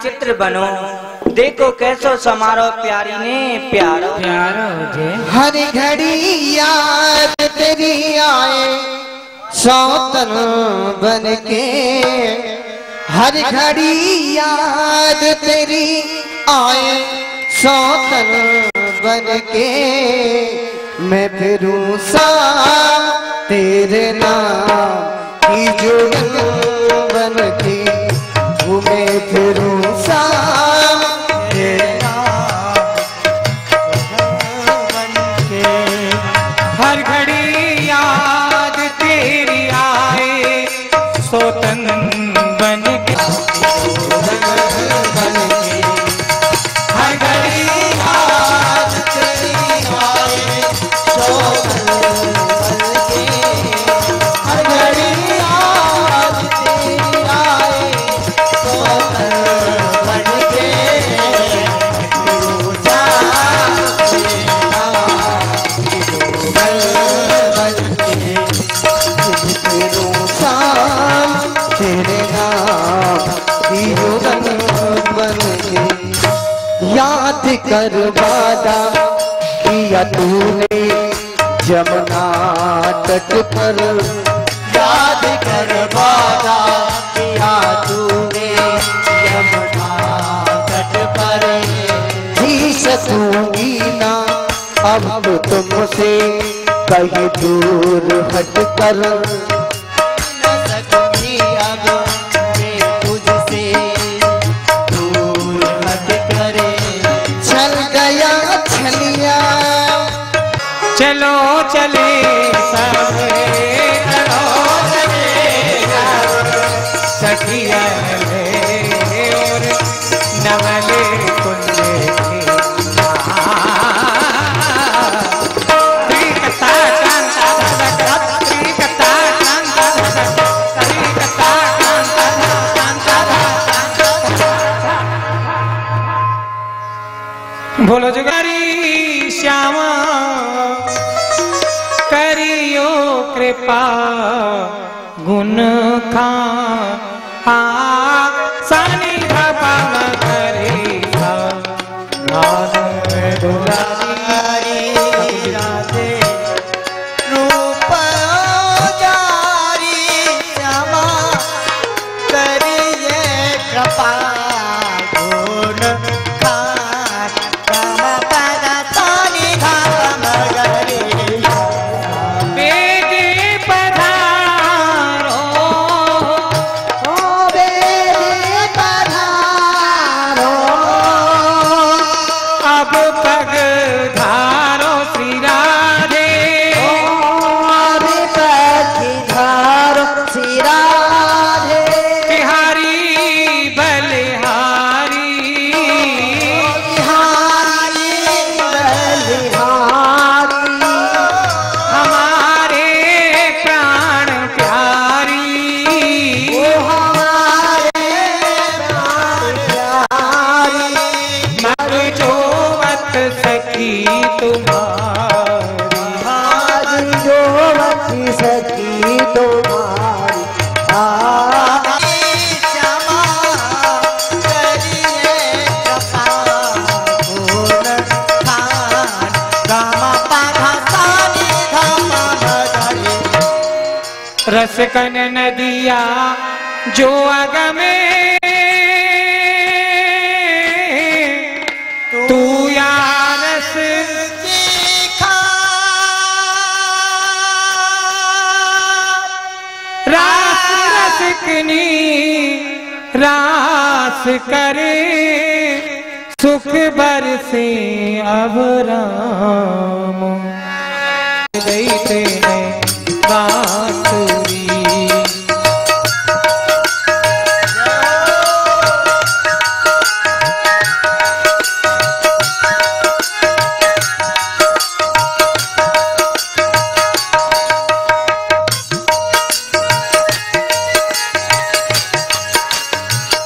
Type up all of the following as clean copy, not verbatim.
चित्र बनो, देखो कैसो समारोह प्यारी ने प्यारो प्यारो हर घड़ी याद तेरी आए सौतन बन के, हर घड़ी याद तेरी आए सौतन बन के, मैं फिरूं सा तेरे नाम की जुगन बन के, मैं फिरूं सा तेरे नाम बन के। हर घड़ी याद तेरी आए सोतन बन के, हर घड़ी याद तेरी आए सौतन बन के, हर घड़ी याद तेरी आए सौतन बन के, रोजा तेरा बन के, रोजा तेरे नाम की जुगन बन के। याद कर वादा किया तूने जमुना तट पर, याद कर वादा किया तूने यमुना तट पर, जी सकूंगी ना अब तो तुमसे कहीं दूर हट कर, न सकूंगी अब मैं तुझसे दूर हट कर, चल गया छलिया चलो चले सब चलो चले सखिया और नवले कुंजे बोलो जुगारी श्यामा करियो कृपा गुण खा सानी बाबा करे दुलारी राधे रूप जारी श्यामा करिए कृपा गुण रस कन नदिया जो अगमे तू या रस रास रसकनी रास करे सुख बरसे अब राम दैते बांसुरी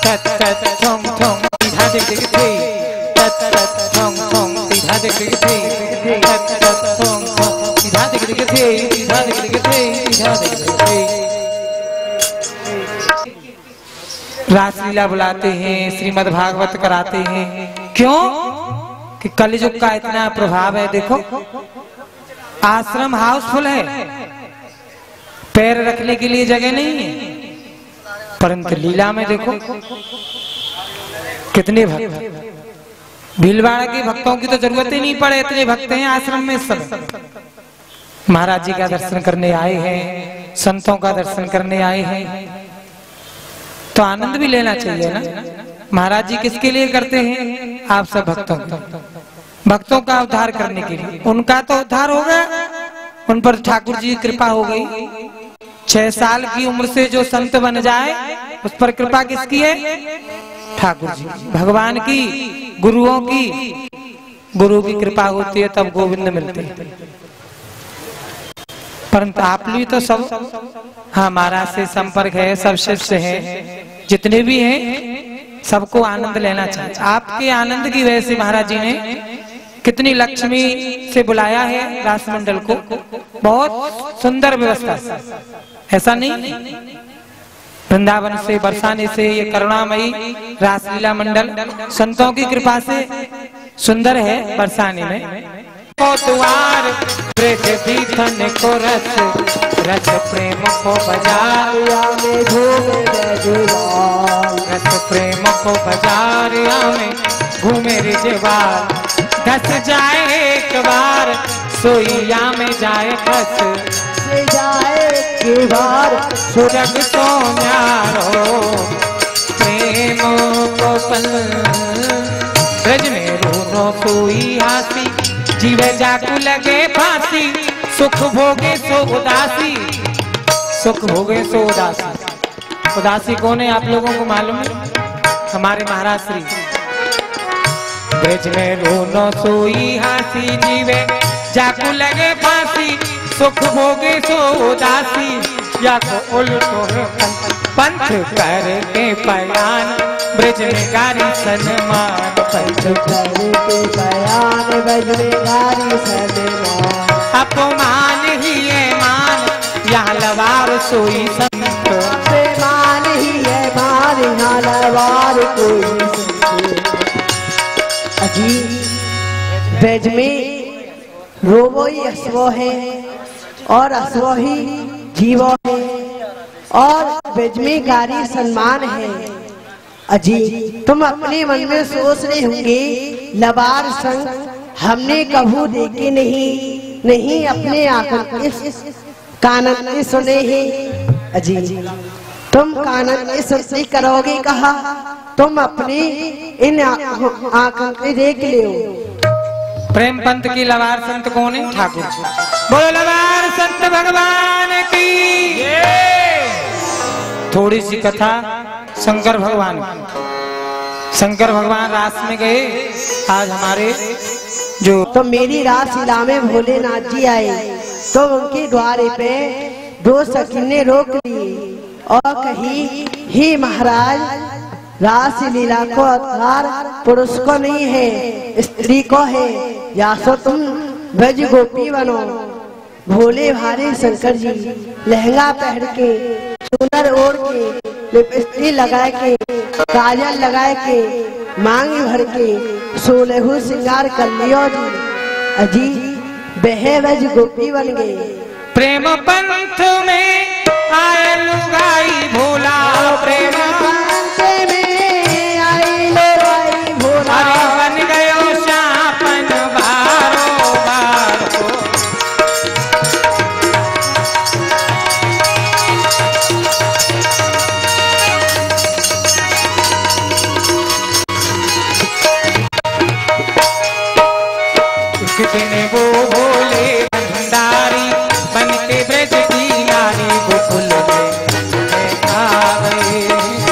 तत तत थोंग थोंग सीधा दिख दिख थी तत तत थोंग थोंग सीधा दिख दिख थी तत तत थोंग थोंग सीधा दिख दिख थी सीधा दिख दिख थी सीधा दिख दिख थी रासलीला बुलाते हैं, श्रीमद् भागवत कराते हैं। क्यों? कि कलयुग का इतना प्रभाव है। देखो आश्रम हाउसफुल है, पैर रखने के लिए जगह नहीं है, परंतु लीला में देखो कितने भक्त। भीलवाड़ा के भक्तों की तो जरूरत ही नहीं पड़े, इतने भक्त हैं आश्रम में। सब महाराज जी का दर्शन करने आए हैं, संतों का दर्शन करने आए हैं, तो आनंद भी लेना चाहिए ना। महाराज जी किसके लिए करते हैं? आप सब भक्तों भक्तों का उद्धार करने के लिए। उनका तो उद्धार हो गया, उन पर ठाकुर जी की कृपा हो गई। 6 साल की उम्र से जो संत बन जाए उस पर कृपा किसकी है? ठाकुर जी, भगवान की, गुरुओं की। गुरु की कृपा होती है तब गोविंद मिलते हैं। परंतु आप भी तो सब, हाँ महाराज से संपर्क है, सब शिष्य हैं, जितने भी हैं सबको आनंद लेना चाहिए। आपके आनंद की वजह से महाराज जी ने कितनी लक्ष्मी से बुलाया है रासमंडल को। बहुत सुंदर व्यवस्था, ऐसा नहीं वृंदावन से बरसाने से ये करुणामयी रासलीला मंडल संतों की कृपा से सुंदर है। बरसाने में द्वार ब्रज दीथन को रस, रस प्रेम को बाजारिया में घूमे रिजवार, रस प्रेम को बाजारिया में घूमे रिजवार। धस जाए एक बार सोइया में जाए बस, जाए एक बार सुरग तो न्यारो। प्रेम को पल ब्रज में रोनो सोई हासी, जीवे जाकू लगे फांसी। सुख भोगे सो उदासी, सुख भोगे सो उदासी। उदासी कौन है आप लोगों को मालूम है? हमारे महाराज श्री। ब्रज में रोनो सोई हासी, जीवे जाकू लगे फांसी। सुख भोगे सो उदासी, या को उल्टो है पंथ करके पयान। ब्रज में गारी सन्मान, पंथ करके पयान। ब्रज में गारी सन्मान, अपमान ही है मान, यहाँ लवार सोई संत। अपमान ही है मान, यहाँ लवार कोई संत। अजी ब्रज में रोवो ही अश्वो है और अश्वो ही जीवो है, और ब्रज में गारी सम्मान है। अजी तुम अपने मन में सोच रहे होंगे लबार संग हमने कभू देखे नहीं अपने आंखों कानन में सुने हैं। अजी तुम कानन में सुनते करोगे कहा, तुम अपनी इन आंखों से देख लो। प्रेम पंथ की लवार संत कौन है? ठाकुर जी। बोलो लवार संत भगवान की। थोड़ी सी कथा शंकर भगवान की। शंकर भगवान रास में गए। आज हमारे जो तो मेरी रासलीला में भोलेनाथ जी आए, तो उनके द्वारे पे 2 सखी रोक लिए और कही, हे महाराज रासलीला को अधिकार पुरुष को नहीं है, स्त्री को है, या सो तुम ब्रज गोपी बनो। भोले भाले शंकर जी लहंगा पहन के, चूनर ओढ़ के, लिपस्टिक लगा के, काजल लगा के, मांग भर के, सोलहु श्रृंगार कर लियो जी। अजी बहे ब्रज गोपी बन गए। प्रेम पंथ में आए लुगाई भोला, प्रेम पंथ में आए लुगाई भोला। बन गयो शापन बारो बारो। एक दिन वो भोले भंडारी बन के ब्रज की नारी गोकुल में आ गए।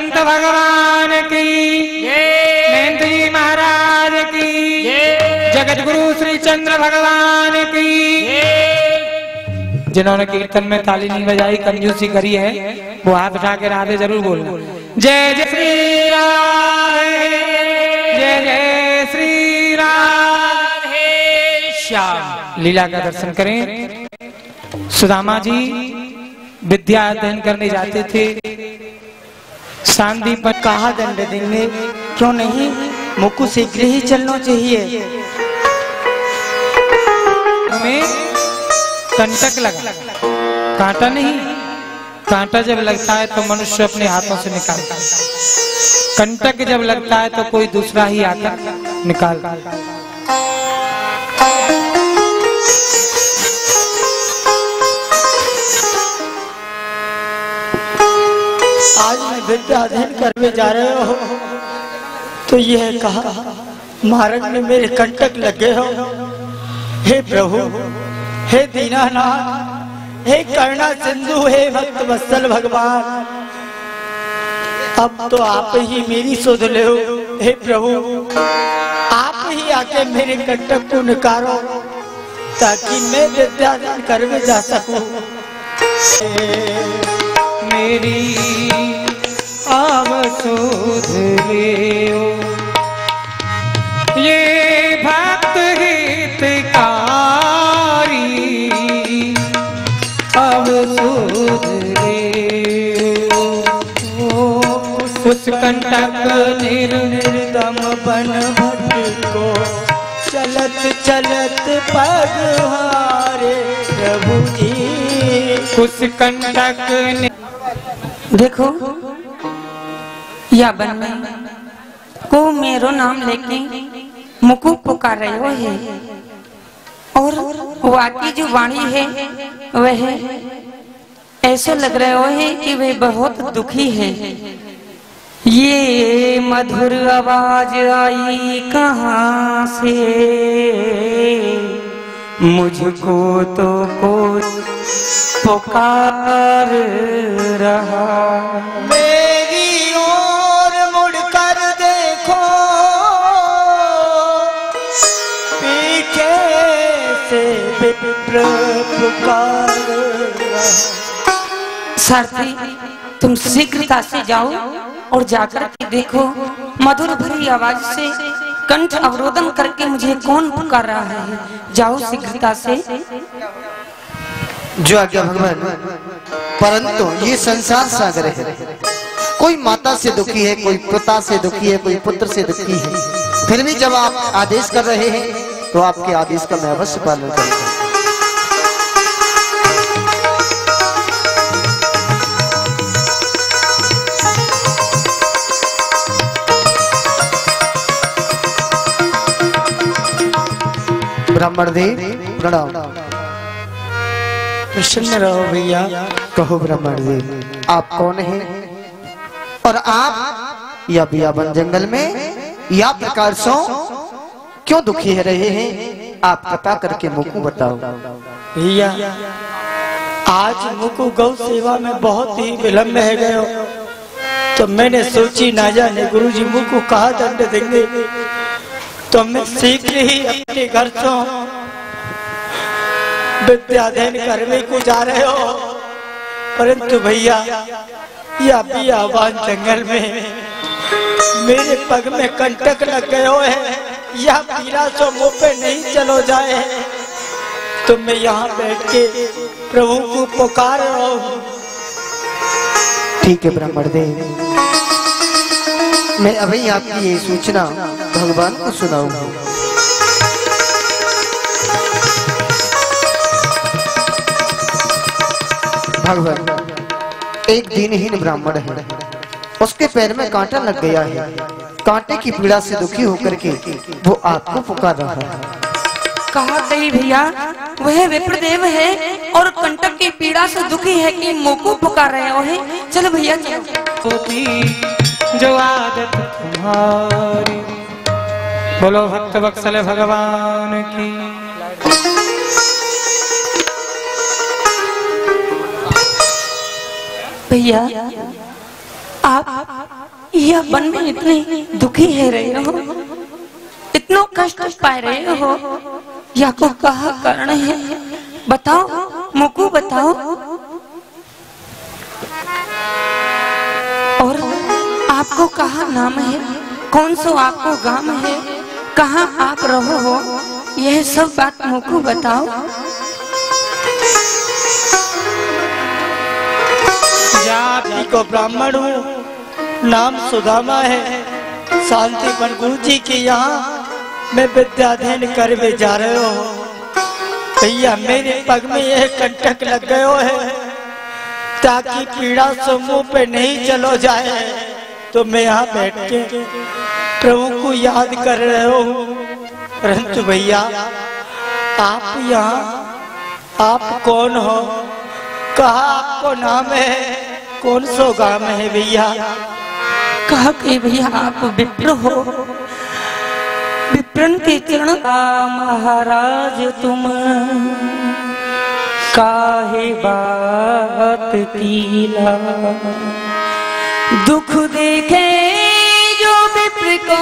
संत भगवान की, महंत जी महाराज की, जगत गुरु श्री चंद्र भगवान की। जिन्होंने कीर्तन में ताली नहीं बजाई, कंजूसी करी है, वो हाथ उठा के राधे जरूर बोलना। जय जय श्री राधे, जय जय श्री राधे श्याम। लीला का दर्शन करें। सुदामा जी विद्या अध्ययन करने जाते थे, शांति पर कहा दंड देंगे, क्यों नहीं, मुकु शीघ्र ही चलना चाहिए। में कंटक लगा, कांटा नहीं, कांटा जब लगता है तो मनुष्य अपने हाथों से निकालता है, कंटक जब लगता है तो कोई दूसरा ही आकर निकालता है। आज मैं विद्या अध्ययन करने जा रहे हो तो यह कहा महाराज में मेरे कंटक लगे हो। हे प्रभु, हे दीनानाथ, हे करुणा सिंधु, हे भक्त वत्सल भगवान, अब तो आप ही मेरी सुध ले हो। हे प्रभु, आप ही आके मेरे कंटक को निकालो ताकि मैं विद्या अध्ययन करने जा सकूं। मेरी आवसुध लेओ, ये भक्त हितकारी, आवसुध लेओ। उस कंटक निर्दम बन भट्ट को, चलत चलत पगहारे प्रभु जी। उस कंटक ने देखो या बन में को मेरो नाम लेके मुकु पुकार रहे हो है, और वाकी जो वाणी है वह ऐसे लग रहे हो है कि वह बहुत दुखी है। ये मधुर आवाज आई कहाँ से, मुझको तो कोई पुकार रहा। मेरी ओर मुड़कर देखो, पीछे से विप्र पुकार रहा। सारथी, तुम शीघ्रता से जाओ और जाकर के देखो मधुर भरी आवाज से कंठ अवरोधन करके मुझे कौन पुकार रहा है। जाओ शीघ्रता से। जो आज्ञा भगवान, परंतु ये संसार सागर है, कोई माता से दुखी है, कोई पिता से दुखी है, कोई पुत्र से दुखी है। फिर भी जब आप आदेश कर रहे हैं तो आपके आदेश का मैं अवश्य पालन करूंगा। ब्राह्मण देव प्रणाम। प्रसन्न रहो भैया। कहो ब्राह्मण देव, आप कौन हैं और आप या बियाबन जंगल में या प्रकार से क्यों दुखी है रहे हैं? आप पता करके मुझको बताओ। भैया, आज मुकु गौ सेवा में बहुत ही विलम्ब है गए हो, तो मैंने सोची ना जाने गुरुजी मुकु कहा दंड देंगे, तो मैं शीघ्र ही अपने घर से विद्या अध्ययन करने को जा रहे हो। परंतु भैया, या बियाबान जंगल में मेरे पग में कंटक लग गए हो है, या पीड़ा सो मुंह पे नहीं चलो जाए, तो मैं यहाँ बैठ के प्रभु को पुकार रहा हूँ। ठीक है ब्राह्मण देव, मैं अभी आपकी ये सूचना भगवान को सुनाऊंगा। भगवान, एक दिनहीन ब्राह्मण है, उसके पैर में कांटा लग गया है। कांटे की पीड़ा से दुखी होकर के वो आपको पुकार रहा है। कहा सही भैया, वह विप्रदेव है और कंटक की पीड़ा से दुखी है कि मोको पुकार रहे हो है। चलो भैया चलो। जो आदत तुम्हारी, बोलो भक्त वत्सल भगवान की। भैया, आप यह वन में इतने दुखी है रहे हो, इतना कष्ट पा रहे हो, या को कहा कारण है? बताओ मुकु, बताओ। और आपको कहा नाम है, कौन सो आपको गांव है, कहाँ आप रहो हो, यह सब बात मुकु बताओ। जाति को ब्राह्मण हूँ, नाम सुदामा है, शांति वन गुरु जी के यहाँ मैं विद्याध्ययन करवे जा रहे हो। भैया मेरे पग में यह कंटक लग गयो है, ताकि पीड़ा सो मुंह पे नहीं चलो जाए, तो मैं यहाँ बैठ के प्रभु को याद कर रहे हो। परंतु भैया आप यहाँ, आप कौन हो, कहा आपको नाम है, कौन सो गांव है भैया? कहा कि भैया आप विप्र हो, विप्रन के चरण। महाराज तुम काहे बात कीला, दुख देखे जो विप्र को,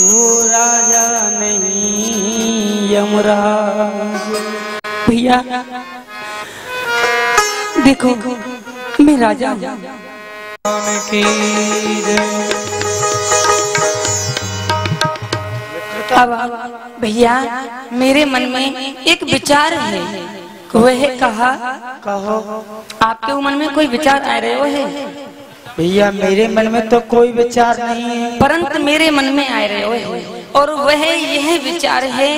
वो राजा नहीं यमराज। भैया देखो मैं राजा हूँ। अब भैया मेरे मन में एक विचार है, वह कहा कहो। आपके मन में कोई विचार आ रहे हो है? भैया मेरे मन में तो कोई विचार नहीं है, परंतु मेरे मन में आ रहे हो है, और वह यह विचार है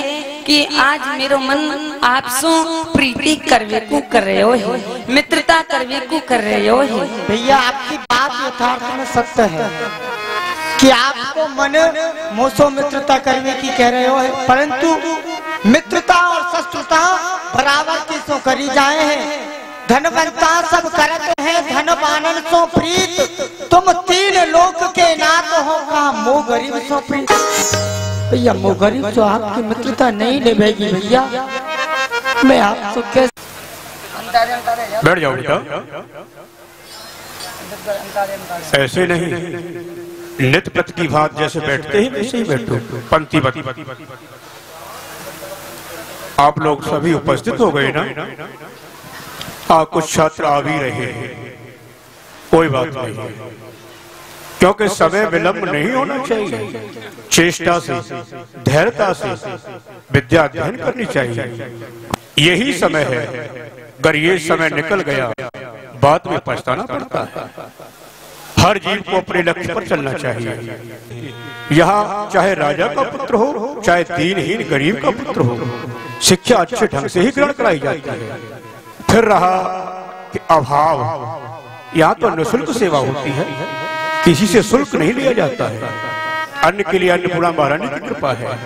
कि आज मेरो मन आपसो प्रीति करवे को कर रहे हो है, मित्रता करवे को कर रहे हो है। भैया आपकी बात यथार्थ में सत्य है कि आपको मन मोसो मित्रता करने की कह रहे हो, परंतु मित्रता और शत्रुता बराबर की सो करी जाए हैं। धनवंता सब करते हैं धन बानन सो प्रीत, तुम तीन लोक के नाथ हो, कहा मोह गरीब सो प्रीत। भैया मोह गरीब तो आपकी मित्रता नहीं निभेगी भैया, मैं आपको कैसे। बैठ जाओ बेटा, ऐसे नहीं, नित्य प्रति की बात जैसे बैठते ही वैसे ही बैठो, पंक्तिबद्ध। आप लोग सभी उपस्थित हो गए ना? कुछ छात्र आ भी रहे हैं, कोई बात नहीं, क्योंकि समय विलंब नहीं होना चाहिए। चेष्टा से, धैर्यता से विद्या अध्ययन करनी चाहिए। यही समय है, अगर ये समय निकल गया बाद में पछताना पड़ता है। हर जीव को अपने लक्ष्य पर चलना चाहिए। यहाँ चाहे राजा का पुत्र हो, चाहे दीनहीन गरीब का पुत्र हो, शिक्षा अच्छे ढंग से ही ग्रहण कराई जाती है। फिर रहा कि अभाव, यहाँ तो निःशुल्क सेवा होती है, किसी से शुल्क नहीं लिया जाता है। अन्न के लिए अन्नपूर्णा महारानी की कृपा है,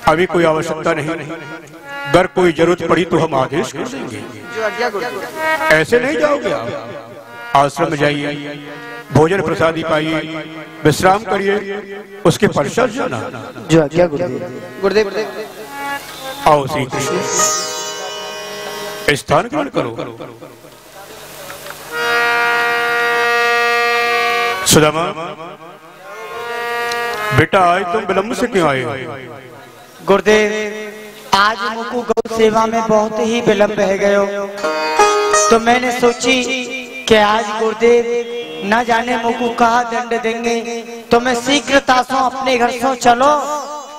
अभी कोई आवश्यकता नहीं, अगर कोई जरूरत पड़ी तो हम आदेश कर देंगे। ऐसे नहीं जाओगे आप, आश्रम में जाइए, भोजन प्रसादी पाइए, विश्राम करिए, उसके पश्चात जाना। जो आज्ञा गुरुदेव। गुरुदेव आओ श्री कृष्ण, स्थान ग्रहण करो। सुदामा बेटा, आज तुम विलंब से क्यों आए? गुरुदेव आज मुकु गौ सेवा में बहुत ही विलंब है गयो, तो मैंने सोची कि आज गुरुदेव न जाने मुकु कहा दंड देंगे, तो मैं शीघ्रता से अपने घर से चलो।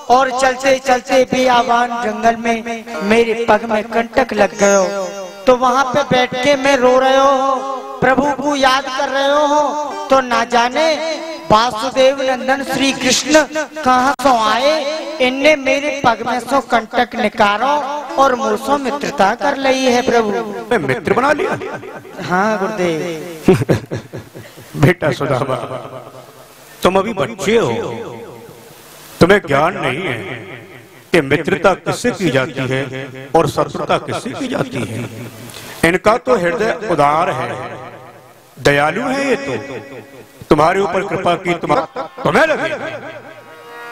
और चलते चलते बियाबान जंगल में मेरे पग में कंटक लग गयो, तो वहां पे बैठ के मैं रो रहे हो, प्रभु को याद कर रहे हो, तो ना जाने वासुदेव नंदन श्री कृष्ण कहाँ से आए, इनने मेरे पग में सो कंटक निकालो और मुझसे मित्रता कर ली है। प्रभु मित्र बना लिया? हाँ गुरुदेव। बेटा सुदामा, तुम अभी बच्चे हो, तुम्हें ज्ञान नहीं है कि मित्रता किससे की जाती है और शत्रुता किससे की जाती है। इनका तो हृदय उदार है, दयालु है, ये तो तुम्हारे ऊपर कृपा की तुम्हें लगे।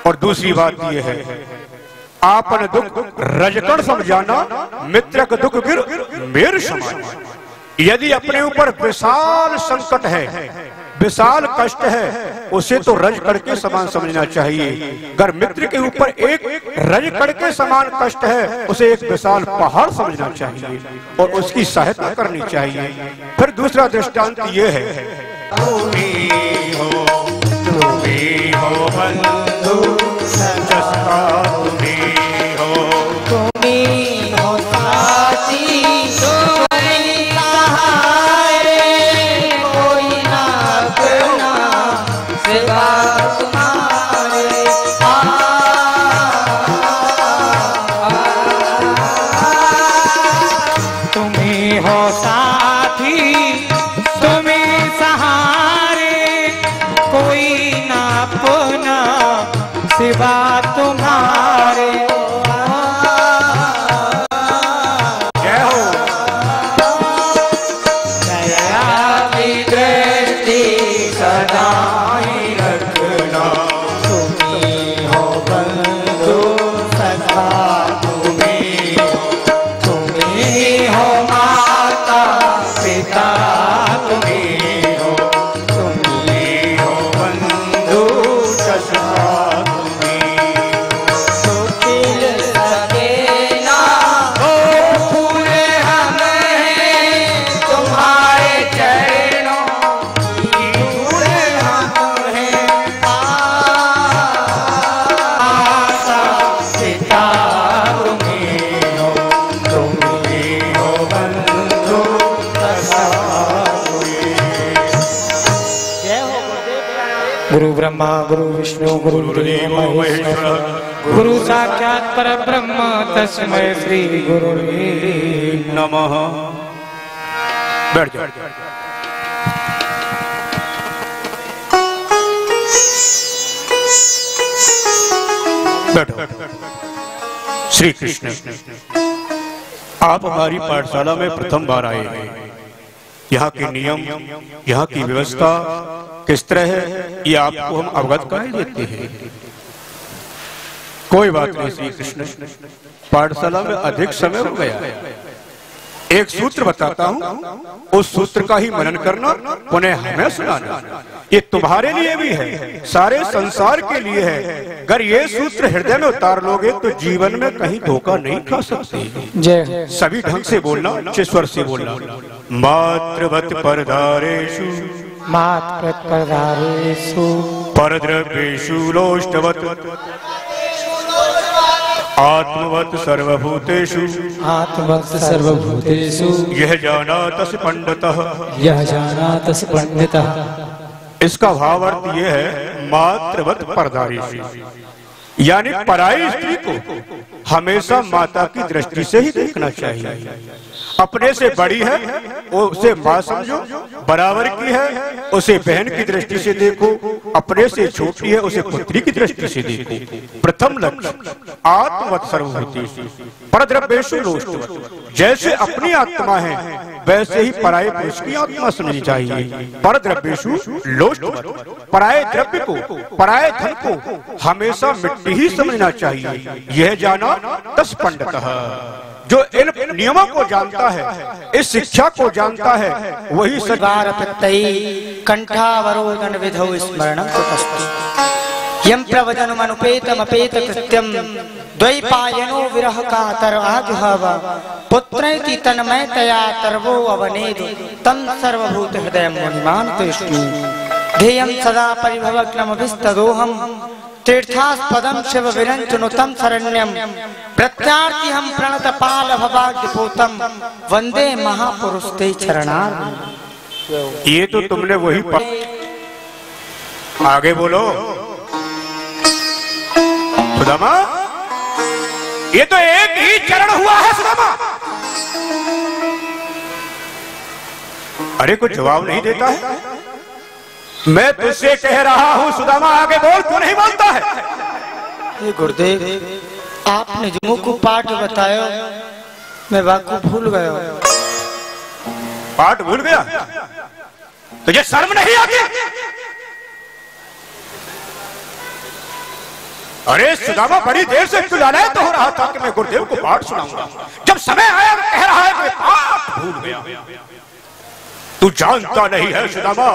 और दूसरी बात यह है, आपन दुख रजकण समझाना, मित्र का दुख गिर मेर समान। यदि अपने ऊपर विशाल संकट है, विशाल कष्ट है, उसे तो रज कण के समान समझना चाहिए। अगर मित्र के ऊपर एक रज कण के समान कष्ट है, उसे एक विशाल पहाड़ समझना चाहिए और उसकी सहायता करनी चाहिए। फिर दूसरा दृष्टांत ये है, तुम्ही हो बंधु सजसा, तुम्ही हो साथी, सिवा तुम्हारे। जय हो। दया की दृष्टि सदा ही रखना, तुम्ही हो बंधु सदा, तुम्ही हो माता पिता, तुम्ही हो बंधु सदा। गुरु ब्रह्मा गुरु विष्णु गुरुदेव महेश्वर, गुरु साक्षात परब्रह्म तस्मै श्री गुरुवे नमः। बैठ जाओ। बैठो। श्री कृष्ण, आप हमारी पाठशाला में प्रथम बार आए हैं। यहाँ के नियम, यहाँ की व्यवस्था किस तरह है, ये आपको हम अवगत कराए देते हैं। कोई बात नहीं श्री कृष्ण, पाठशाला में अधिक समय हो गया। एक सूत्र बताता हूँ, उस सूत्र का ही मनन करना, पुनः हमें सुनाना। ये तुम्हारे लिए भी है, सारे संसार के लिए है। अगर ये सूत्र हृदय में उतार लोगे तो जीवन में कहीं धोखा नहीं खा सकते। जय। सभी ढंग से बोलना, उच्च स्वर से बोलना। मातृवत परदारेषु, मातृपदारेषु, परद्रव्येषु लोष्टवत्, आत्मवत् सर्वभूतेषु, आत्मवत् सर्वभूतेषु, यह जानातस पंडितः, यह जानातस पंडितः। इसका भाव अर्थ यह है, मातृवत परदारेषु, यानी पराई स्त्री को हमेशा माता की दृष्टि से ही देखना चाहिए। अपने से बड़ी है उसे माँ समझो, बराबर की है उसे बहन की दृष्टि से देखो, अपने से छोटी है उसे पुत्री की दृष्टि से देखो। प्रथम लक्ष्य आत्मवत् सर्वभूतेषु परद्रव्येषु लोष्टवत्। जैसे अपनी आत्मा है वैसे ही पराये पुरुष की आत्मा समझनी चाहिए। परद्रव्येषु लोष्टवत्, पराये द्रव्य को, पराये धन को हमेशा मिट्टी ही समझना चाहिए। यह जाना तस् पंडितः, जो इन नियमों को जानता है, इस शिक्षा को जानता है, वही कंठावरोदन विधौ स्मरणं कुतस्ति, यं प्रवचनमनुपेतमपेत कृत्यं, द्वैपायनो विरह कातर आजुहाव, पुत्रैति तन्मयतया तर्वो अवनेदु, तं सर्वभूत हृदयं मुनिमान् तुष्टि, ध्येयं सदा परिभवग्नमभिस्तदोहं, तीर्थास्पदं शिव विरंचनुतम शरण्यम, प्रत्यार्थिहं प्रणतपाल भवाग्यपूतं, वंदे महापुरुष ते चरणार्विंदं। ये तो तुमने वही आगे बोलो सुदामा, ये तो एक ही चरण हुआ है सुदामा। अरे कुछ जवाब नहीं देता है। मैं तुझसे कह रहा हूं सुदामा, आगे बोल, क्यों नहीं बोलता है? ये गुरुदेव, आपने जो मुझको पाठ बताया मैं वाकु भूल गया। पाठ भूल गया? तुझे शर्म नहीं आती? अरे सुदामा, बड़ी देर से क्यों लालच तो हो रहा था कि मैं गुरुदेव को पाठ सुनाऊंगा। जब समय आया कह रहा है कि पाठ भूल गया। तू जानता नहीं है सुदामा,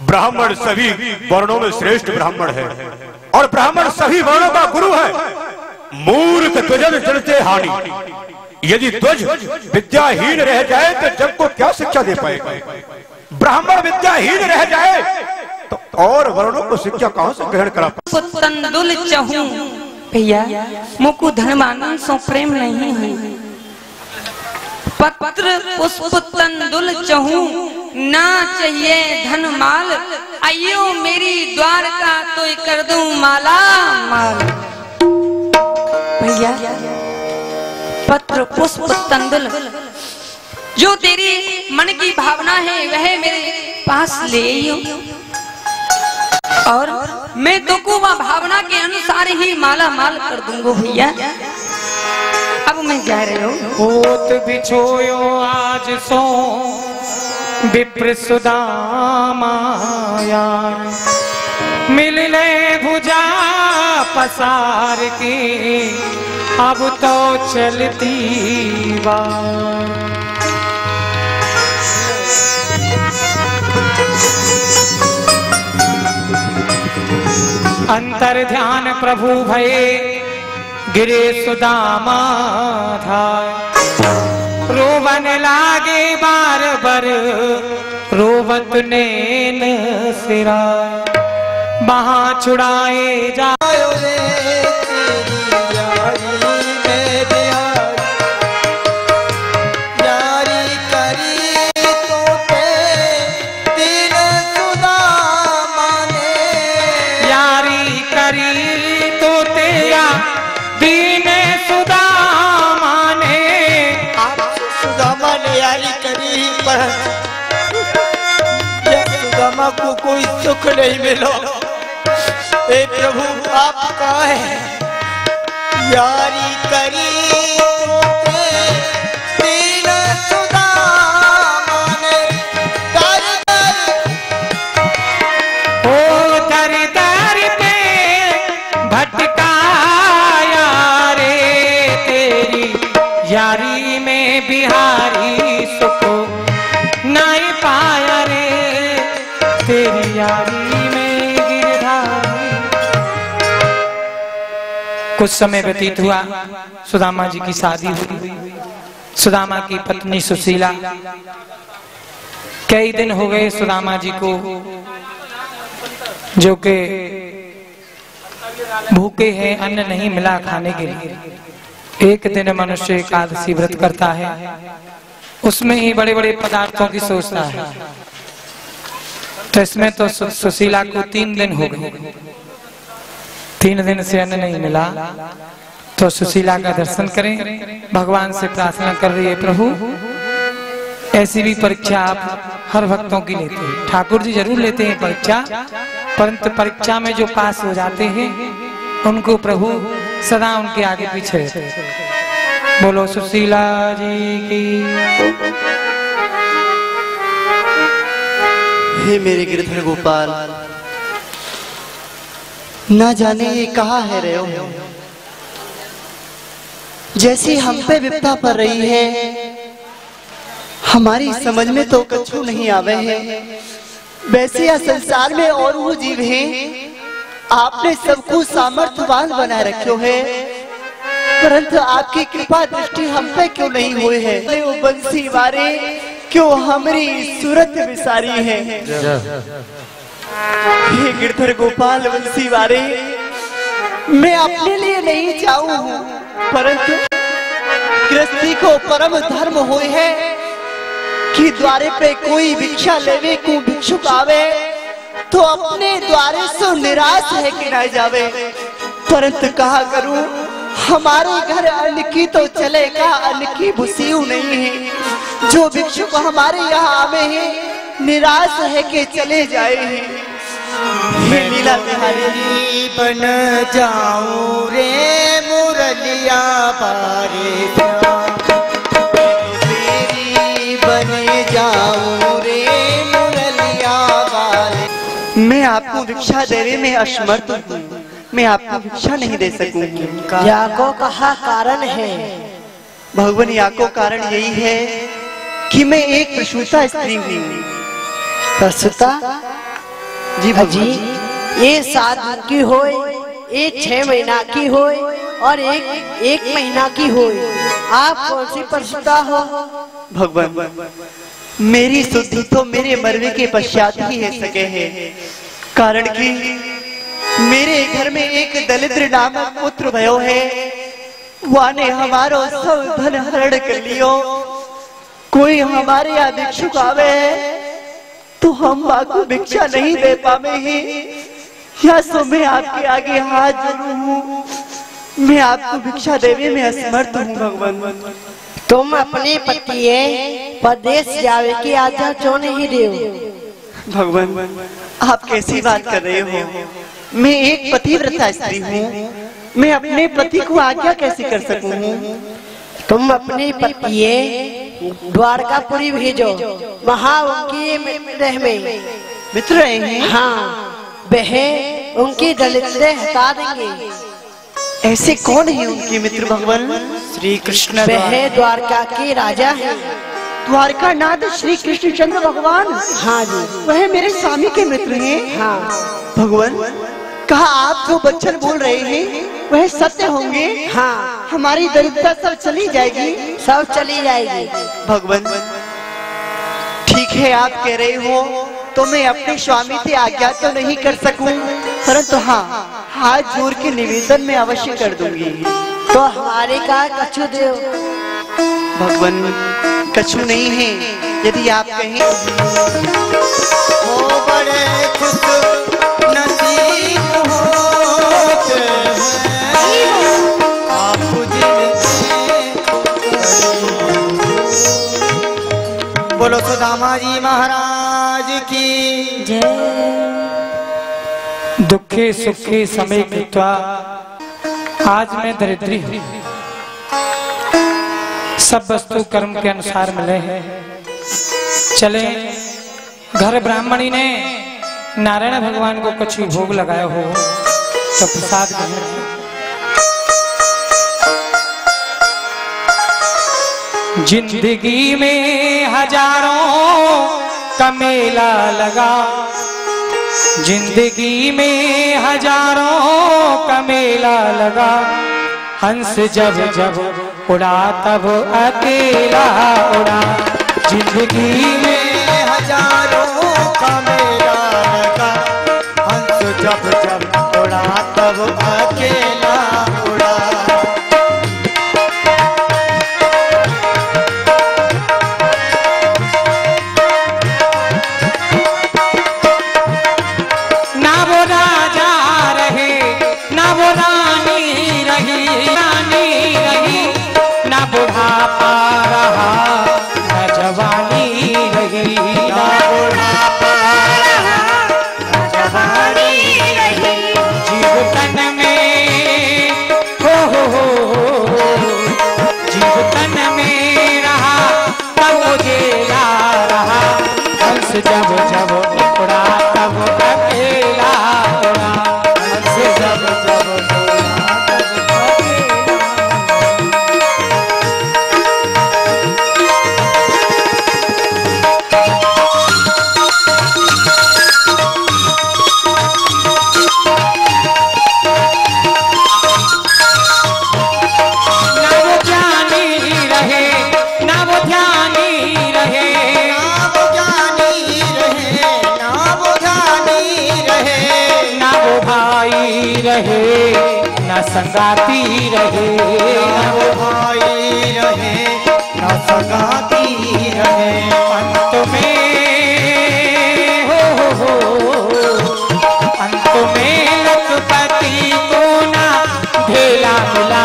ब्राह्मण सभी वर्णों में श्रेष्ठ ब्राह्मण है और ब्राह्मण सभी वर्णों का गुरु है। मूर्ख तुझन जड़ते हानि। यदि तुझ विद्याहीन रह जाए तो जग को क्या शिक्षा दे पाएगा? ब्राह्मण विद्याहीन रह जाए तो और वर्णों को शिक्षा कहां से ग्रहण करा? तंदुल चहूं भैया मुकु धनवानन सो प्रेम नहीं है। पत्र पुष्प तंदुल चहूं ना चाहिए धन माल, आइयो मेरी द्वारका तो कर दूं माला माल। भैया पत्र पुष्प तंदुल जो तेरी मन की भावना है वह मेरे पास ले आइयो और मैं तुमको वह भावना के अनुसार ही माला माल कर दूंगा भैया। अब मैं जा रही हूँ। होत बिछोयो आज सो विप्र सुदामा, मिलने भुजा पसार के अब तो चलती बात। अंतर ध्यान प्रभु भये गिरे सुदामा धाय, रोवन लागे बार बर रोवत नैन सिराय, वहां छुड़ाए जायो रे तेरी यारी में बिहार, यारी करी तो ते दिल सुदामा ने, यारी करी तो तेरा दीन सुदामा ने, सुदामा ने यारी करी पर सुदामा को कोई सुख नहीं मिला। ए प्रभु आप कहाँ है? यारी करी दीन सुदामा ने, दर दर पे भटकाया रे तेरी यारी में बिहारी सुख नहीं पाया रे, तेरी यारी में गिरधारी। कुछ समय व्यतीत हुआ, सुदामा जी की शादी हुई। सुदामा की पत्नी सुशीला, कई दिन हो गए सुदामा जी को जो के भूखे हैं, अन्न नहीं मिला खाने के लिए। एक दिन मनुष्य एकादशी व्रत करता है, उसमें ही बड़े बड़े पदार्थों की सोचता है। तो इसमें तो सुशीला को 3 दिन हो गए, 3 दिन से अन्न नहीं मिला। तो सुशीला का दर्शन करें, भगवान से प्रार्थना कर रही है, प्रभु ऐसी भी परीक्षा आप हर भक्तों की लेते हैं। ठाकुर जी जरूर लेते हैं परीक्षा, परंतु परीक्षा में जो पास हो जाते हैं उनको प्रभु सदा उनके आगे पीछे रहते हैं। बोलो सुशीला जी की। हे मेरे गिरधर गोपाल, ना जाने ये कहाँ है रहे हो। जैसी हम पे विपदा पड़ रही है हमारी समझ में तो कछु नहीं आवे है। वैसे या संसार में और वो जीव हैं, आपने सबको सामर्थ्यवान बना रखो है, परंतु आपकी कृपा दृष्टि हम पे क्यों नहीं हुई है। वो बंसी वारे क्यों हमारी सूरत विसारी है। हे गिरधर गोपाल बंसी वारे, मैं अपने लिए नहीं चाहूं, परंतु गृहस्थी को परम धर्म हुए है कि द्वारे पे कोई भिक्षा लेवे को भिक्षुक आवे तो अपने द्वारे से निराश है कि न जावे। परंतु कहा करूं, हमारे घर अन्न की तो चलेगा, अन्न की भूसियु नहीं है। जो भिक्षुक हमारे यहाँ आवे हैं निराश है कि चले जाए हैं। मैं लीला बिहारी बन जाऊं रे मुरलिया बारे, तेरी बन जाऊं रे मुरलिया बारे। मैं आपको भिक्षा देने में असमर्थ हूँ, मैं आपको भिक्षा नहीं दे सकूंगी। याको कहा कारण है। भगवान याको कारण यही है कि मैं एक प्रसूता स्त्री हूँ। प्रसूता जी जी, ये 7 दिन की होए, एक 6 महीना की होए और एक महीना की होए, आप कौन सी प्रसूता हो? भगवान, मेरी शुद्धि तो मेरे मरने के पश्चात ही है सके है, कारण कि मेरे घर में एक दलिद्र नामक पुत्र भयो है, वाने हमारो सब धन हरण कर लियो। कोई हमारे यहाँ भिक्षुक आवे तो हम आपको भिक्षा नहीं दे पावे ही, या सो मैं आपके आगे हाथ जोड़ू हूँ, मैं आपको भिक्षा देने में असमर्थ हूँ। भगवान, तुम अपने पति परदेश जावे की आज्ञा क्यों नहीं दे? भगवान, आप कैसी बात कर रहे हो? मैं एक पतिव्रता स्त्री हूँ, मैं अपने पति को आज्ञा कैसे कर सकूँ? तुम अपने पति द्वारकापुरी भेजो, वहाँ उनकी मित्र हैं। हाँ, वह उनकी दलिद्र हटा देंगे। ऐसे कौन है उनके मित्र? भगवान, श्री कृष्ण वह द्वारका के राजा हैं। द्वारका नाथ श्री कृष्णचंद्र भगवान। हाँ जी, वह मेरे स्वामी के मित्र हैं। हाँ भगवान, कहा आप जो बच्चन बोल रहे हैं वह सत्य होंगे? हाँ, हमारी दरिद्रता सब चली जाएगी? सब चली जाएगी। भगवान, ठीक है, आप कह रहे हो तो मैं अपने स्वामी से आज्ञा तो नहीं कर सकूं, परंतु हाँ, हाथ जोड़ के निवेदन में अवश्य कर दूंगी। तो हमारे का कछु दे। भगवान, कछु नहीं है, यदि आप कहें। ओ बड़े खुश नसीब होते हैं आप बोलो सुदामा जी महाराज की जय। दुखे सुखे समय कृत्वा आज मैं दरिद्री हूँ, सब वस्तु कर्म के अनुसार मिले हैं। चले, घर ब्राह्मणी ने नारायण भगवान को कुछ भोग लगाया हो तो प्रसाद ग्रहण। जिंदगी में हजारों का मेला लगा, जिंदगी में हजारों का मेला लगा, हंस जब जब उड़ा तब अकेला उड़ा। जिंदगी में हजारों का मेला लगा, हंस जब जब उड़ा तब अकेला उड़ा। ना वो राजा रहे ना वो रानी रही, रानी रही ना बुढ़ापा रहा ना जवानी रही, ना बुढ़ापा रहा ना जवानी रही। जीव तन में हो जीव तन में रहा तब उजेला रहा, हंस जब जब उड़ा तब अकेला उड़ा, हंस जब जब उड़ा तब अकेला। ना वो ज्ञानी रहे ना वो ध्यानी रहे, ना वो ज्ञानी रहे ना वो ध्यानी रहे, ना वो भाई रहे ना संगाती रहे, ना वो भाई रहे ना सगाती रहे। अंत में अंत में लखपति को ना ढेला मिला,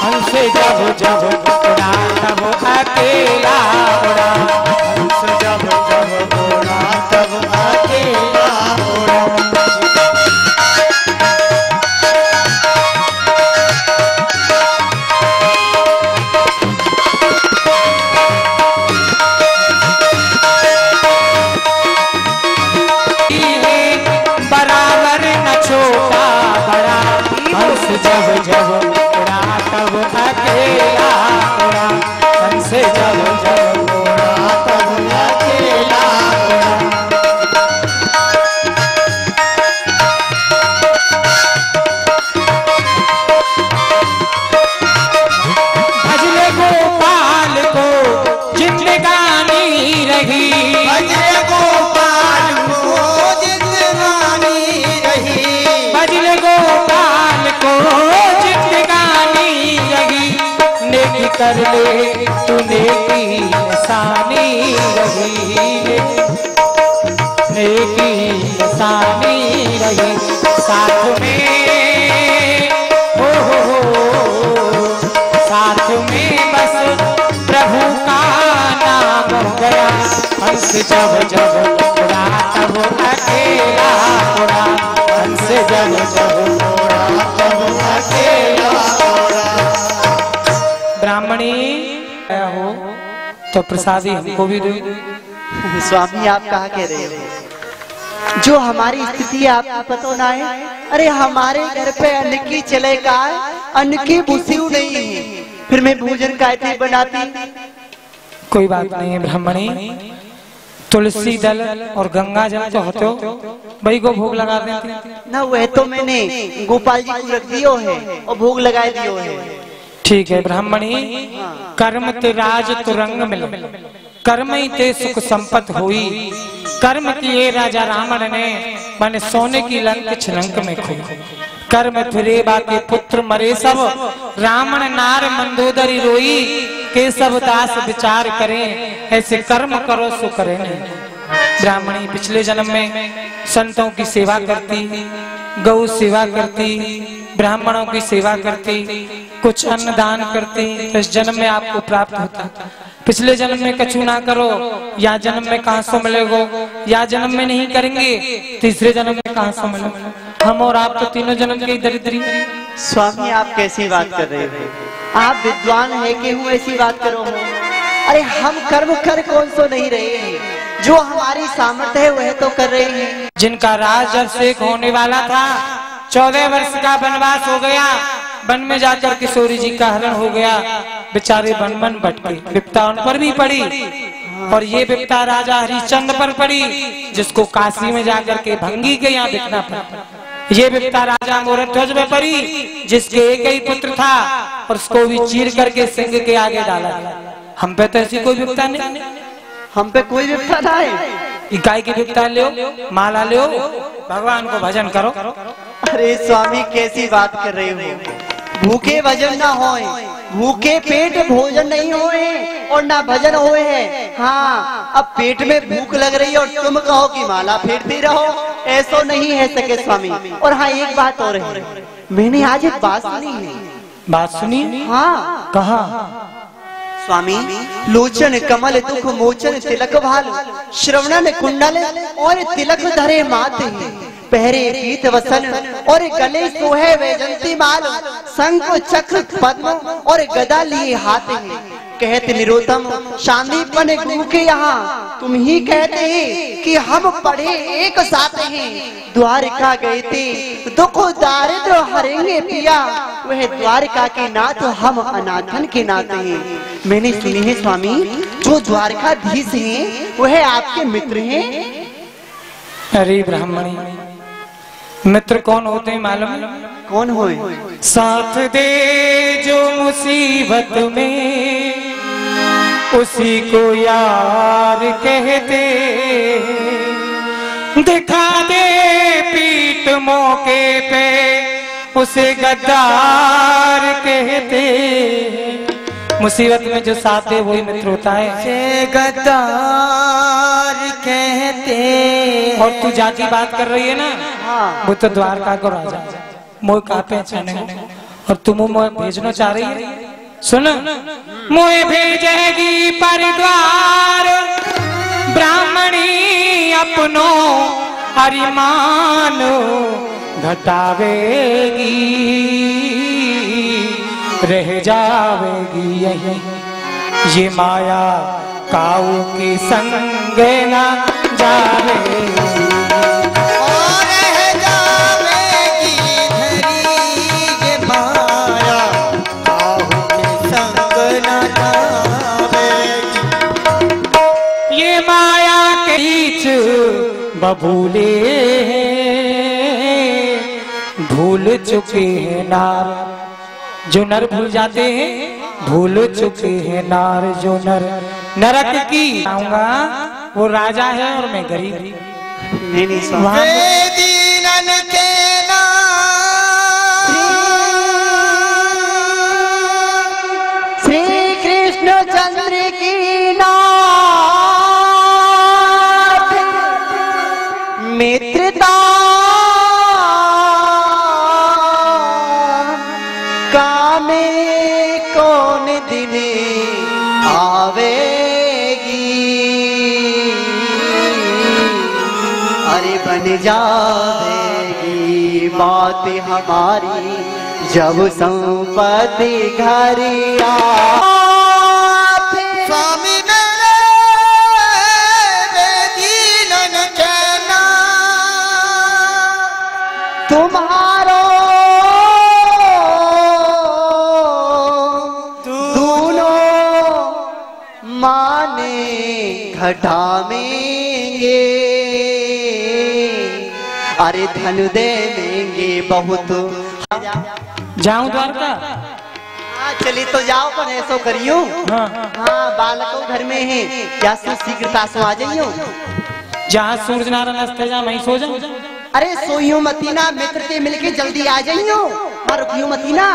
हंस जब जब उड़ा तब अकेला उड़ा, हंस जब जब उड़ा तब अकेला उड़ा। बराबर न छोटा बड़ा, हंस जब जब उड़ा तब अकेला उड़ा, हंस जब जब उड़ा तब कर ले तूने की निशानी रही, नेकी निशानी रही साथ में, हो साथ में बस प्रभु का नाम हो गया। हंस जब जब उड़ा तब अकेला उड़ा, हंस जब जब उड़ा तब अकेला उड़ा। ब्राह्मणी हो तो प्रसादी हमको भी दो। स्वामी आप कहा कह रहे हैं? जो हमारी स्थिति आपको पता ना है। अरे हमारे घर पे अन्न की चले का अन्न की बुसियु नहीं है, फिर मैं भोजन कैसे बनाती? कोई बात नहीं है ब्राह्मणी, तुलसी दल और गंगा जल तो होते हो, भाई को भोग लगा देते ना। वह तो मैंने गोपाल जी को रख दियो है और भोग लगा दियो है। ठीक है ब्राह्मणी, कर्म ते राज तुरंग मिल, कर्म ही ते सुख संपत्ति हुई। कर्म किए राजा रावण ने, माने सोने की लंक छलंक में खोई। कर्म फिरे बाके पुत्र मरे सब, रावण नार मंदोदरी रोई। केशव दास विचार करें, ऐसे कर्म करो सो करे नहीं। ब्राह्मणी पिछले जन्म में संतों की सेवा करती, गौ सेवा करती, ब्राह्मणों की सेवा करती, कुछ अन्न दान करती, इस जन्म में आपको प्राप्त होता। पिछले जन्म में कछु ना करो, या जन्म में कहां से मिलेगो, या जन्म में नहीं करेंगे तीसरे जन्म में कहां से मिलेगो। हम और आप तो तीनों जन्म के दरिद्री। स्वामी आप कैसी बात कर रहे हो? आप विद्वान है कि हूँ ऐसी बात करो हो? अरे हम कर्म कर कौन सो नहीं रहे हैं, जो हमारी सामर्थ्य है वह तो कर रहे हैं। जिनका राज अभिषेक होने वाला था, 14 वर्ष का वनवास हो गया, वन में जाकर किशोरी जी का हरण हो गया, बेचारे वन वन भटके, विपता उन पर भी पड़ी। और ये विपता राजा हरिश्चंद्र पर पड़ी, जिसको काशी में जाकर के भंगी के यहाँ बिकना पड़ा। ये विपता राजा मोरध्वज में पड़ी, जिसके एक ही पुत्र था और उसको भी चीर करके सिंह के आगे डाला। हम पे तो ऐसी कोई विपता नहीं, हम पे कोई विपता ना है। गाय की विपता लो, माला लो, भगवान को भजन करो। अरे स्वामी कैसी बात कर रहे हो? भूखे भजन ना होए, भूखे पेट भोजन नहीं होए और ना भजन होए है। हाँ, अब पेट में भूख लग रही है और तुम कहो कि माला फेरती रहो, ऐसा नहीं है सके स्वामी। और हाँ एक बात और है, मैंने आज एक बात सुनी है। बात सुनी? हाँ। कहा? स्वामी, लोचन कमल दुख मोचन तिलक भाल, श्रवणन कुंडल और तिलक धरे माथे, पहरे पीत वसन और गले सोहे वैजंती माल, शंख चक्र पद्म और गदा लिए हाथ हैं। कहते निरोतम शांतिपन गुरु के यहाँ, तुम ही कहते हैं कि हम पढ़े एक साथ हैं। द्वारिका गए थे दुख दारिद्र हरेंगे पिया, वह द्वारिका के नाथ हम अनाथन के नाथ हैं। मैंने सुनी है स्वामी, जो द्वारकाधीश हैं वह आपके मित्र हैं। अरे ब्राह्मणी, मित्र कौन होते हैं मालूम? कौन होए? साथ दे जो मुसीबत में, उसी को यार कहते। दिखा दे पीठ मौके पे, उसे गद्दार कहते। मुसीबत में जो साथ है वही मित्र होता है, से गद्दार कहते। और तू जाति बात कर रही है ना, हाँ। वो तो द्वारका को राजा मोह का पहचाने, और तुम मोह भेजना चाह रही है। सुन, मोह भेजेगी परिद्वार, ब्राह्मणी अपनो अरिमान घटावेगी, रह जावेगी यही ये माया काऊ की संग ना जावेगी। बबूले भूल चुके हैं नार, जो नर भूल जाते हैं भूल चुके हैं नार। जो नर नरक की आऊंगा वो राजा है और मैं गरीब। नहीं श्री बन जाएगी बात हमारी जब संपत्ति घर आ। स्वामी मेरे दीनन कहना तुम्हारो माने घटावेंगे, अरे धन देंगे बहुत। जाऊं द्वारका? हाँ चली तो जाओ, पर ऐसो करियो। हाँ बालकों घर में है, क्या शीघ्रता से आ जाइयो। जहाँ सूरज नारायण अस्त जा मैं सो जाऊं। अरे सोइयो मतीना, मित्र से मिलके जल्दी आ जाइयो, रुकियो मतीना।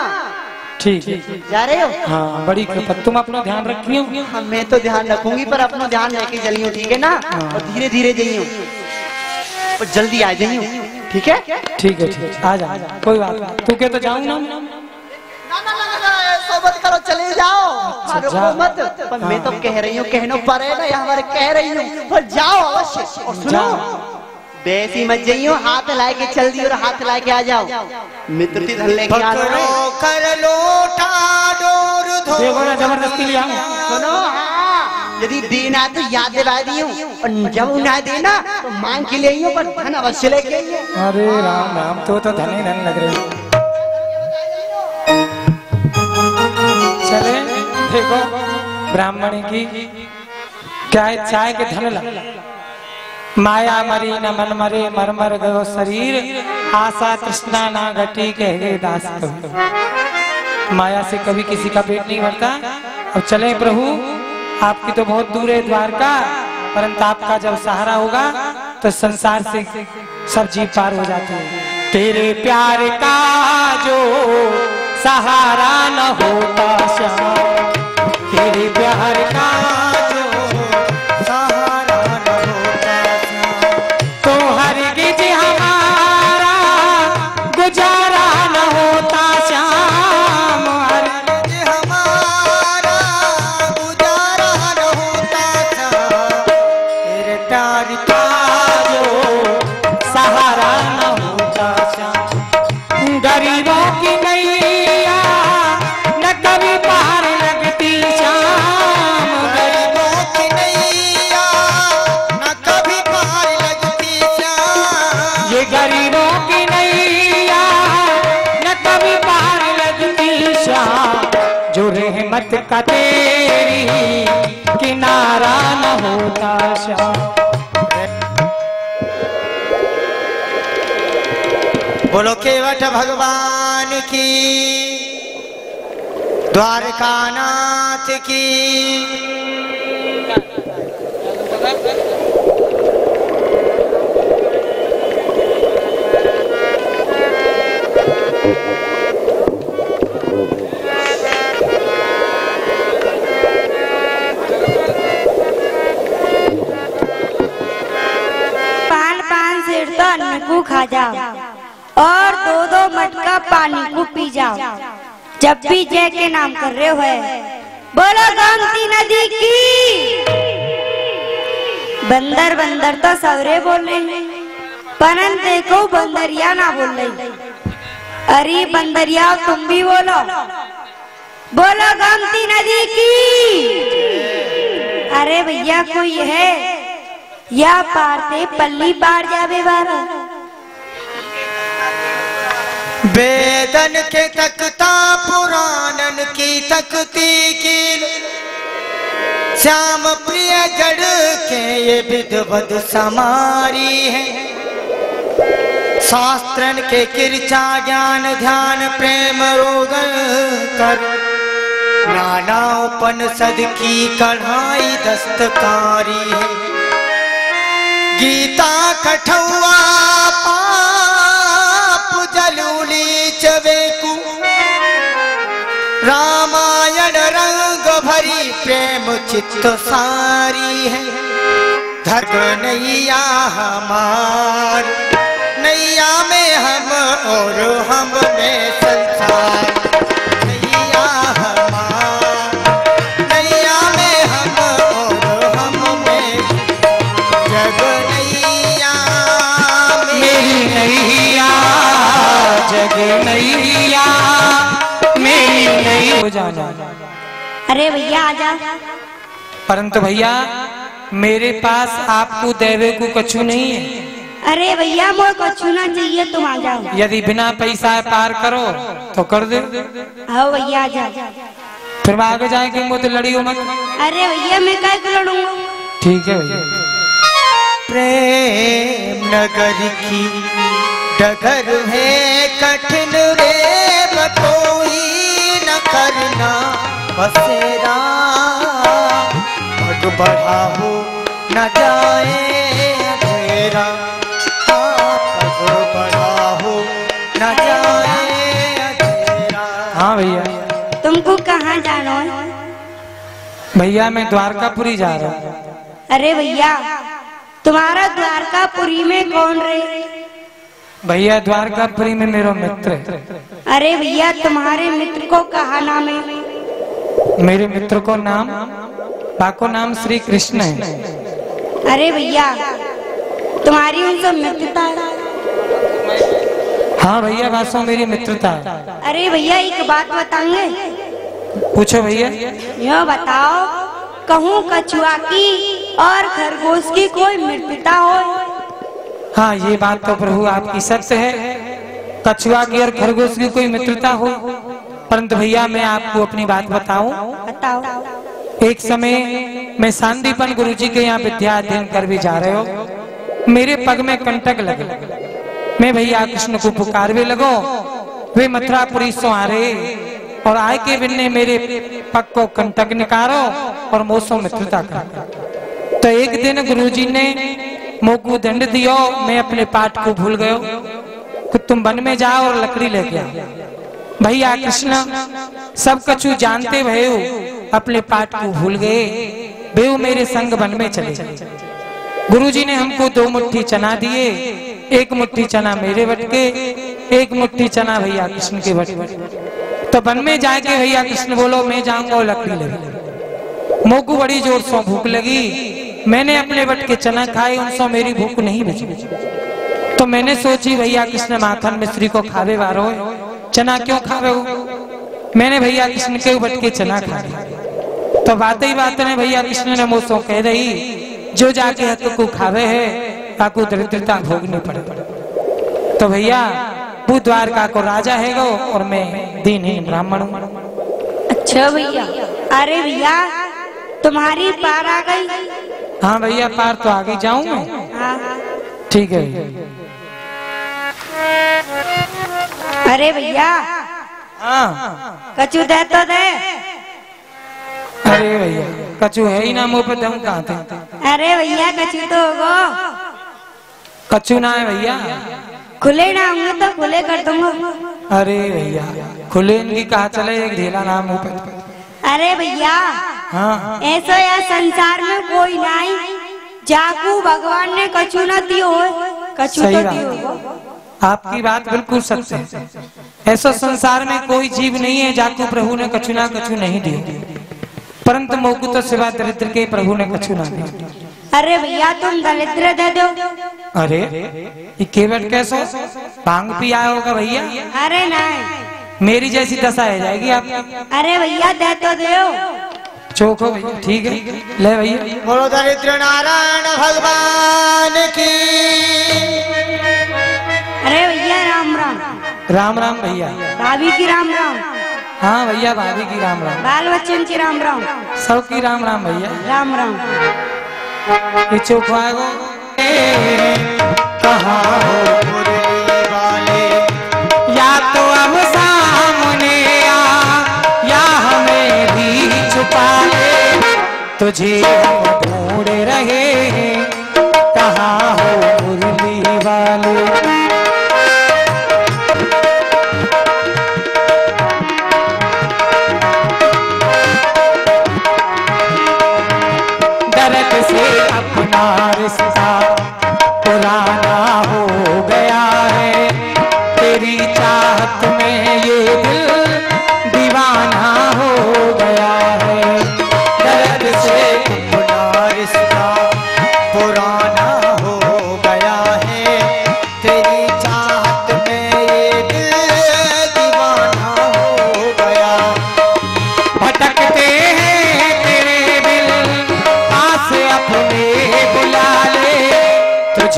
ठीक जा रहे हो? हाँ बड़ी कृपा, तुम अपना ध्यान रखियो। हाँ मैं तो ध्यान रखूंगी, पर अपना ध्यान लेके चलियो, ठीक है ना? और धीरे धीरे जाइयो और जल्दी आ जाइयो, ठीक है? ठीक है आ जा कोई बात नहीं। तू के तो जाऊं ना सोबत करो, चले जाओ। रुको मत, पर मैं तो कह रही हूँ, कहनो पड़े ना, हमारे कह रही हूँ, पर जाओ अवश्य। और सुनो बेसी मत जाइयो, हाथ लाए के चल दियो और हाथ लाए के आ जाओ। मित्र थी धन लेके आ जाओ। कर लोटा डोर धो देखो ना जबरदस्ती ले आऊं। सुनो हाँ, यदि देना तो याद दिला दियो, और जब ना देना तो मांग के ले आइयो, पर धन अवश्य लेके आइयो। अरे राम राम, तो धन ही धन लग रहे। चले देखो ब्राह्मणी की क्या इच्छा है कि धन ला। माया मरी न मन मरे, मर मर गयो शरीर, आशा तृष्णा ना घटी कहे दास कबीर। माया से कभी किसी का पेट नहीं भरता। अब चले प्रभु, आपकी तो बहुत दूर है द्वारका, परंतु आपका जब सहारा होगा तो संसार से सब जीव पार हो जाते हैं। तेरे प्यार का जो सहारा न होता श्याम, तेरे प्यार का जो सहारा न होता श्याम, तो हरगिज हमारा गुजारा न होता श्याम, हरगिज हमारा गुजारा न होता श्याम, तेरे प्यार का जो सहारा न होता श्याम। गरीबों की नैया न कभी पार लगती श्याम, गरीबों की नैया न कभी पार लगती श्याम, ये गरीबों की नैया न कभी पार लगती श्याम, जो रहमत का तेरी किनारा न होता श्याम। बोलो केवट भगवान की, द्वारकानाथ की। पान पान सिर तो अन्न को खा जाओ, और दो दो मटका पानी को पी जाओ, जब भी जय के नाम कर रहे हो। बोलो गोमती नदी की। बंदर बंदर तो सवरे बोल रहे हैं, परंतु देखो बंदरिया ना बोल रही। अरे बंदरिया तुम भी बोलो, बोलो गोमती नदी की। अरे भैया कोई है या पार से पल्ली पार जावे बारा। वेदन के तकता पुराणन की तकती कील, श्याम प्रिय जड़ के ये विधवद समारी है। शास्त्रन के किरचा ज्ञान ध्यान प्रेम रोगन कर, नाना उपनिषद की कढ़ाई दस्तकारी है। गीता कठौआ पाप जलूली चवेकू, रामायण रंग भरी प्रेम चित्त सारी है। धग नैया हमार, नैया में हम और हम में संसार। नैया हमार, नैया में हम और हम में जग नैया हो जाना। अरे भैया आजा। परंतु भैया मेरे पास आपको देवे को कछु नहीं है। अरे भैया मोर कछु ना चाहिए, तुम आ जाओ। यदि बिना पैसा पार करो तो कर दे। आओ भैया आजा। फिर मैं आगे जाएंगे मुझे लड़ियो मत। अरे भैया मैं काय को लड़ूंगा। ठीक है भैया। प्रेम नगर की डगर है कठिन रे, कोई न करना बसेरा, पग बढ़ाओ न जाए अंधेरा, पग बढ़ाओ न जाए अंधेरा। हाँ भैया। तुमको कहाँ जाना है? भैया मैं द्वारकापुरी जा रहा हूँ। अरे भैया तुम्हारा द्वारकापुरी में कौन रहे? भैया द्वारकापुरी में मेरा मित्र है। अरे भैया तुम्हारे मित्र को कहा नाम है? मेरे मित्र को नाम बाको नाम श्री कृष्ण है। अरे भैया तुम्हारी उनसे मित्रता है? हाँ भैया वास्तव मेरी मित्रता है। अरे भैया एक बात बताएंगे? पूछो भैया। यह बताओ कहूँ कछुआ की और खरगोश की कोई मित्रता हो? हाँ ये बात तो प्रभु आपकी सत्य है, कछुआ की और खरगोश की कोई मित्रता हो। परंतु भैया मैं आपको अपनी बात बताऊं। बताओ। एक समय मैं सांदीपन गुरुजी के यहाँ विद्या अध्ययन कर भी जा रहे हो, मेरे पग में कंटक लगे। मैं भैया कृष्ण को पुकार भी लगो, वे मथुरापुरी से आ रहे और आय के बिन्ने मेरे पग को कंटक निकालो और मोसो मित्रता कर। तो एक दिन गुरुजी ने मोको दंड दियो, मैं अपने पाठ को भूल गयो कि तुम वन में जाओ और लकड़ी लेके आओ। भैया कृष्ण सब कछु जानते भयो अपने पाठ को भूल गए, बेऊ मेरे संग वन में चले। गुरुजी ने हमको 2 मुट्ठी चना दिए, 1 मुट्ठी चना मेरे बट के, 1 मुट्ठी चना भैया कृष्ण के बट। तो वन में जाके भैया कृष्ण बोलो मैं जाऊंगा और लकड़ी लगी। मोको बड़ी जोर से भूख लगी, मैंने अपने बट के चना खाए, उनसे मेरी भूख नहीं बची। तो मैंने सोची भैया कृष्ण माखन मिश्री को खावे वारो चना क्यों खावे हो, मैंने भैया कृष्ण के बट के चना खा लिया। तो बात ही बात ने भैया कृष्ण ने मुझसे कह रही जो जाके हक को खावे है ताकू दरिद्रता भोगनी पड़े। तो भैया वो द्वारका को राजा है गो और मैं दीनहीन ब्राह्मण हूँ। अच्छा भैया। अरे भैया तुम्हारी पार आ गई? हाँ भैया पार तो आगे जाऊं मैं। हाँ। ठीक है भैया। अरे भैया हाँ कछु दे तो दे। अरे भैया कछु है ही ना, मुंह पे दम कहाँ थे। अरे भैया कछु तो होगो। कछु ना है भैया। खुले ना होंगे तो खुले कर दूंगा। अरे भैया खुले इनकी कहा चले, एक ढीला नाम मुंह पे। अरे भैया हाँ ऐसा या संसार में कोई नहीं जाकू भगवान ने कछु न दियो हो, कछु सही तो बात। दियो हो। आपकी बात बिल्कुल सत्य है। ऐसा संसार में कोई जीव नहीं है जाकू प्रभु ने कछु ना कछु नहीं दिया, परंतु मोकू तो सिवा दरिद्र के प्रभु ने कछु ना दिया। अरे भैया तुम दरिद्र दे दो। अरे ये केवट कैसे भांग पिया होगा भैया? अरे नहीं मेरी जैसी दशा है जाएगी आप। अरे भैया दे तो दो। चोखो भैया ठीक है ले भैया। बोलो दरिद्र नारायण भगवान की। अरे भैया राम राम। राम राम भैया। भाभी की राम राम। हाँ भैया भाभी की राम राम, बाल बच्चन की राम राम। सबकी राम राम भैया। राम राम। ये चौखवाएगो कहाँ हो मुरली वाले, या तो अब सामने आ या हमें भी छुपा ले, तुझे हम ढूंढ रहे हैं कहाँ हो मुरली वाले। दर्द से अपना रिश्ता पुराना हो गया है, तेरी चाहत में ये दिल दीवाना हो गया है। दर्द से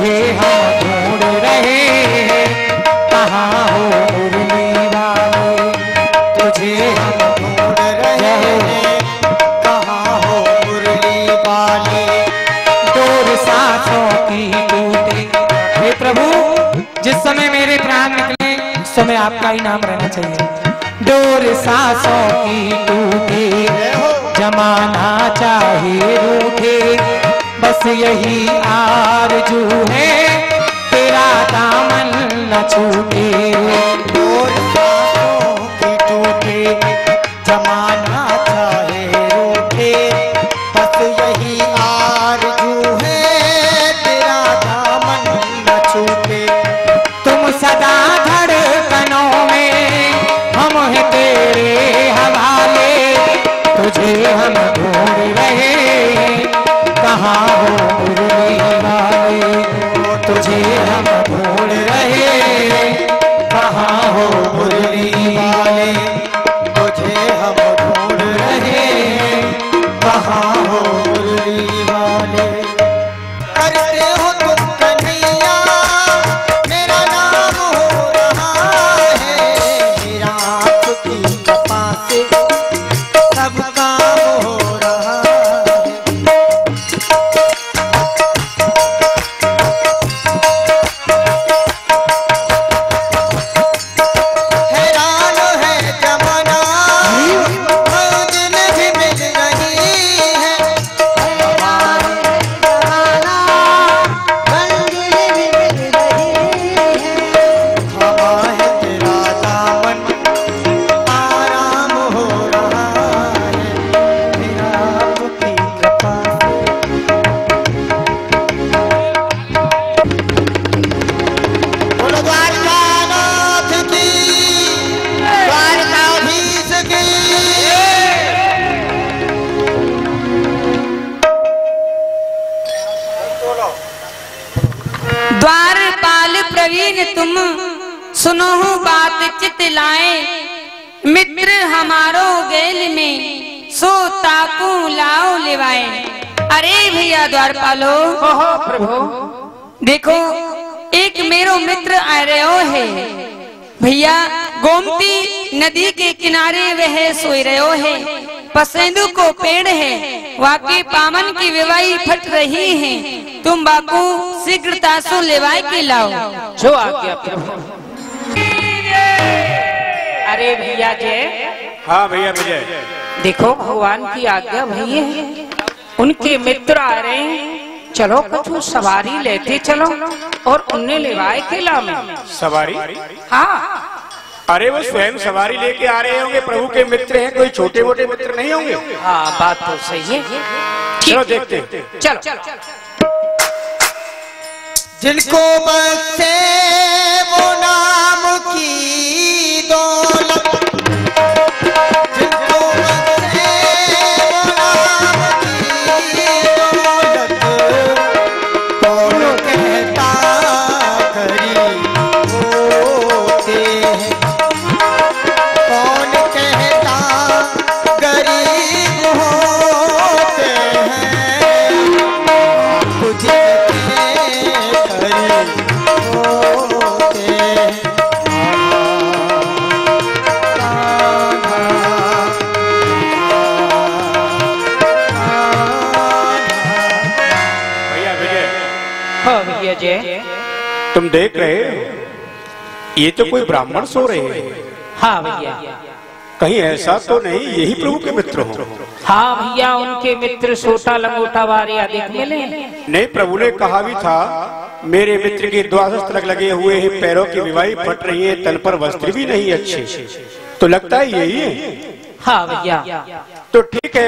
तुझे हम ढूंढ रहे हैं, कहाँ हो मुरली वाले, तुझे हम ढूंढ रहे हैं, कहाँ हो मुरली वाले। डोर सांसों की टूटे, हे प्रभु जिस समय मेरे प्राण निकले उस समय आपका ही नाम रहना चाहिए। डोर सांसों की टूटे, जमाना चाहे रूठे, बस यही आरज़ू है तेरा दामन न छूटे। डोर सांसों की टूटे, जमाना चाहे रूठे, बस यही आरज़ू है तेरा दामन न छूटे। तुम सदा धड़कनों में, हम हैं तेरे हवाले, तुझे हम ढूंढ रहे हैं, कहाँ हो मुरली वाले, तुझे हम ढूंढ रहे हैं, कहाँ हो मुरली वाले, तुझे हम ढूंढ रहे हैं, कहाँ हो मुरली वाले। करते हो तुम कन्हैया, मेरा नाम हो रहा है, मेरा आपकी कृपा से सब काम हो रहा है। हैरान है जमाना, मंजिल भी मिल रही है, हवा है तेरा दामन, आराम हो रहा है, मेरा आपकी कृपा से। बोलो द्वारकानाथ की, द्वारकाधीश की। द्वारपाल प्रवीण तुम सुनो बात चित लाए, मित्र हमारो गेल में सो ताकू लाओ लेवाए। अरे भैया द्वारपालो, प्रभु देखो एक मेरो मित्र आ रहे है भैया, गोमती नदी के किनारे वह सोई रहो है, पसेंदु को पेड़ है, वाके पामन की विवाही फट रही है, तुम बाकू शीघ्रता सो लेवाई के लाओ। जो आ गया प्रभु। अरे भैया जय, हाँ भैया विजय। देखो भगवान की आज्ञा भैया, उनके मित्र आ रहे हैं, चलो कुछ सवारी लेते चलो और उन्हें लेवाए के लामे। सवारी? हाँ अरे वो स्वयं सवारी लेके आ रहे होंगे, प्रभु के मित्र हैं, कोई छोटे मोटे मित्र नहीं होंगे। हाँ बात तो सही है। चलो देखते हैं। चलो जिनको बसे वो नाम की दौलत, जिनको बसे वो नाम की दौलत, कौन कहता गरीब होते हैं, कौन कहता गरीब होते हैं, तुझे भैया जय। तुम देख रहे हो, ये तो कोई ब्राह्मण सो रहे हैं। हाँ भैया। कहीं ऐसा तो नहीं यही प्रभु के मित्र हो? हाँ भैया, उनके मित्र सोटा लंगोटा वारे अधिक मिले। नहीं, प्रभु ने कहा भी था मेरे मित्र के द्वादश तलक लगे हुए हैं, पैरों की विवाही फट रही है, तन पर वस्त्र भी नहीं अच्छे, तो लगता है यही है। हाँ भैया। तो ठीक है।